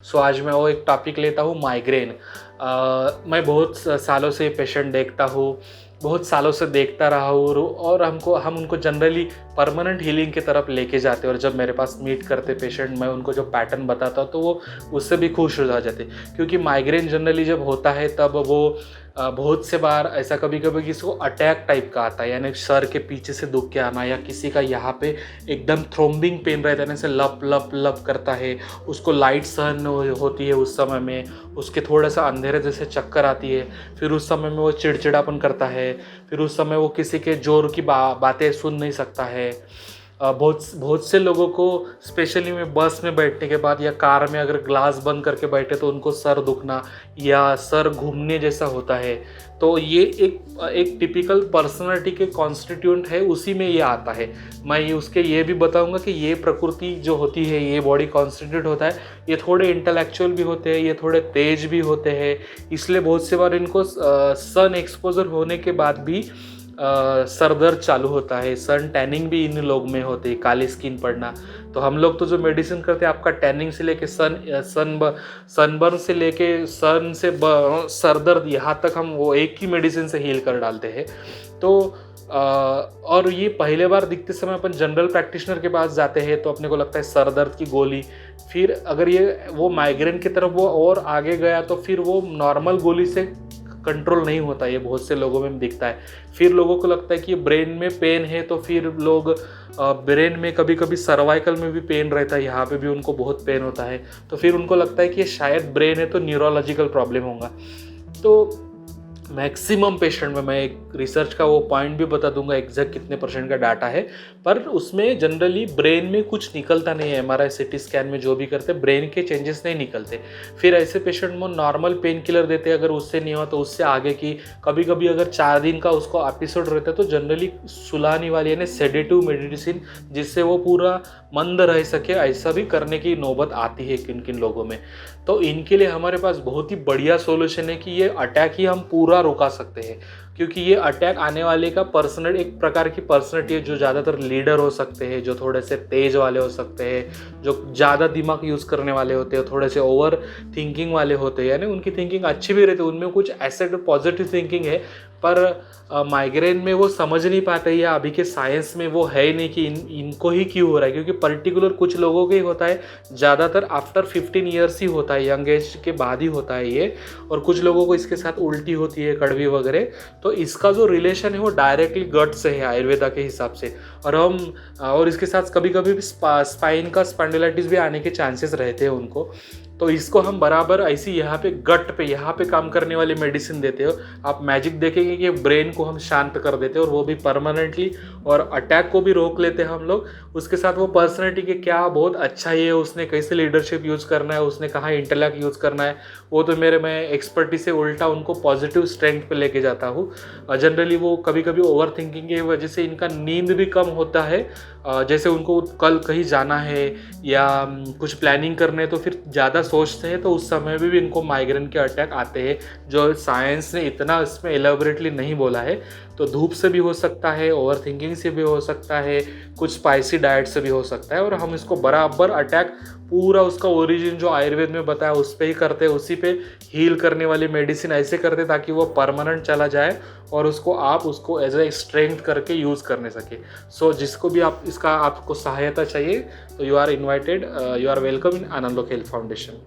सो आज मैं वो एक टॉपिक लेता हूँ माइग्रेन। मैं बहुत सालों से पेशेंट देखता हूँ, बहुत सालों से देखता रहा हूँ और हम उनको जनरली परमानेंट हीलिंग की तरफ लेके जाते हैं। और जब मेरे पास मीट करते पेशेंट, मैं उनको जो पैटर्न बताता हूँ तो वो उससे भी खुश हो जाते, क्योंकि माइग्रेन जनरली जब होता है तब वो बहुत से बार ऐसा कभी कभी किसी को अटैक टाइप का आता है, यानी सर के पीछे से दुख के आना, या किसी का यहाँ पे एकदम थ्रोम्बिंग पेन रहता है, जैसे लप लप लप करता है, उसको लाइट सहन होती है उस समय में, उसके थोड़ा सा अंधेरे जैसे चक्कर आती है, फिर उस समय में वो चिड़चिड़ापन करता है, फिर उस समय वो किसी के जोर की बातें सुन नहीं सकता है। बहुत बहुत से लोगों को, स्पेशली में बस में बैठने के बाद या कार में अगर ग्लास बंद करके बैठे तो उनको सर दुखना या सर घूमने जैसा होता है। तो ये एक टिपिकल पर्सनालिटी के कॉन्स्टिट्यूएंट है, उसी में ये आता है। मैं उसके ये भी बताऊंगा कि ये प्रकृति जो होती है, ये बॉडी कॉन्स्टिट्यूट होता है, ये थोड़े इंटेलेक्चुअल भी होते हैं, ये थोड़े तेज भी होते हैं। इसलिए बहुत से बार इनको सन एक्सपोजर होने के बाद भी सर दर्द चालू होता है। सन टैनिंग भी इन लोग में होती है, काली स्किन पड़ना। तो हम लोग तो जो मेडिसिन करते हैं, आपका टैनिंग से लेके सनबर्न से लेके सर दर्द, यहाँ तक हम वो एक ही मेडिसिन से हील कर डालते हैं। तो और ये पहले बार दिखते समय अपन जनरल प्रैक्टिशनर के पास जाते हैं तो अपने को लगता है सर दर्द की गोली, फिर अगर ये वो माइग्रेन की तरफ वो और आगे गया तो फिर वो नॉर्मल गोली से कंट्रोल नहीं होता। ये बहुत से लोगों में दिखता है। फिर लोगों को लगता है कि ब्रेन में पेन है, तो फिर लोग ब्रेन में कभी कभी सर्वाइकल में भी पेन रहता है, यहाँ पे भी उनको बहुत पेन होता है, तो फिर उनको लगता है कि ये शायद ब्रेन है, तो न्यूरोलॉजिकल प्रॉब्लम होगा। तो मैक्सिमम पेशेंट में, मैं एक रिसर्च का वो पॉइंट भी बता दूंगा एग्जैक्ट कितने % का डाटा है, पर उसमें जनरली ब्रेन में कुछ निकलता नहीं है। एमआरआई सीटी स्कैन में जो भी करते ब्रेन के चेंजेस नहीं निकलते। फिर ऐसे पेशेंट में नॉर्मल पेन किलर देते, अगर उससे नहीं हुआ तो उससे आगे की, कभी कभी अगर 4 दिन का उसको एपिसोड रहता है तो जनरली सुलाने वाली यानी सेडेटिव मेडिसिन, जिससे वो पूरा मंद रह सके, ऐसा भी करने की नौबत आती है किन किन लोगों में। तो इनके लिए हमारे पास बहुत ही बढ़िया सोल्यूशन है कि ये अटैक ही हम पूरा रोका सकते हैं। क्योंकि ये अटैक आने वाले का पर्सनल, एक प्रकार की पर्सनैलिटी है, जो ज़्यादातर लीडर हो सकते हैं, जो थोड़े से तेज वाले हो सकते हैं, जो ज़्यादा दिमाग यूज़ करने वाले होते हैं, थोड़े से ओवर थिंकिंग वाले होते हैं, यानी उनकी थिंकिंग अच्छी भी रहती है, उनमें कुछ एसेट पॉजिटिव थिंकिंग है, पर माइग्रेन में वो समझ नहीं पाते, या अभी के साइंस में वो है ही नहीं कि इनको ही क्यों हो रहा है। क्योंकि पर्टिकुलर कुछ लोगों के ही होता है, ज़्यादातर आफ्टर 15 ईयर्स ही होता है, यंग एज के बाद ही होता है ये, और कुछ लोगों को इसके साथ उल्टी होती है, कड़वी वगैरह। तो इसका जो रिलेशन है वो डायरेक्टली गट से है आयुर्वेदा के हिसाब से। और इसके साथ कभी कभी भी स्पाइन का स्पॉन्डिलाइटिस भी आने के चांसेस रहते हैं उनको। तो इसको हम बराबर ऐसी यहाँ पे गट पे, यहाँ पे काम करने वाली मेडिसिन देते हो। आप मैजिक देखेंगे कि ब्रेन को हम शांत कर देते हैं, और वो भी परमानेंटली, और अटैक को भी रोक लेते हैं हम लोग। उसके साथ वो पर्सनैलिटी के क्या बहुत अच्छा ही है, उसने कैसे लीडरशिप यूज़ करना है, उसने कहाँ इंटेलेक्ट यूज़ करना है, वो तो मैं एक्सपर्टी से उल्टा उनको पॉजिटिव स्ट्रेंथ पे लेके जाता हूँ। जनरली वो कभी कभी ओवर थिंकिंग की वजह से इनका नींद भी कम होता है। जैसे उनको कल कहीं जाना है या कुछ प्लानिंग करने है, तो फिर ज़्यादा सोचते हैं, तो उस समय भी इनको माइग्रेन के अटैक आते हैं, जो साइंस ने इतना इसमें एलेबोरेटली नहीं बोला है। तो धूप से भी हो सकता है, ओवर थिंकिंग से भी हो सकता है, कुछ स्पाइसी डाइट से भी हो सकता है। और हम इसको बराबर अटैक पूरा उसका ओरिजिन जो आयुर्वेद में बताया उस पर ही करते हैं, उसी पे हील करने वाली मेडिसिन ऐसे करते ताकि वो परमानेंट चला जाए, और उसको एज ए स्ट्रेंथ करके यूज़ करने सके। सो जिसको भी आपको सहायता चाहिए, तो you are invited, you are welcome in Anand Lok health foundation.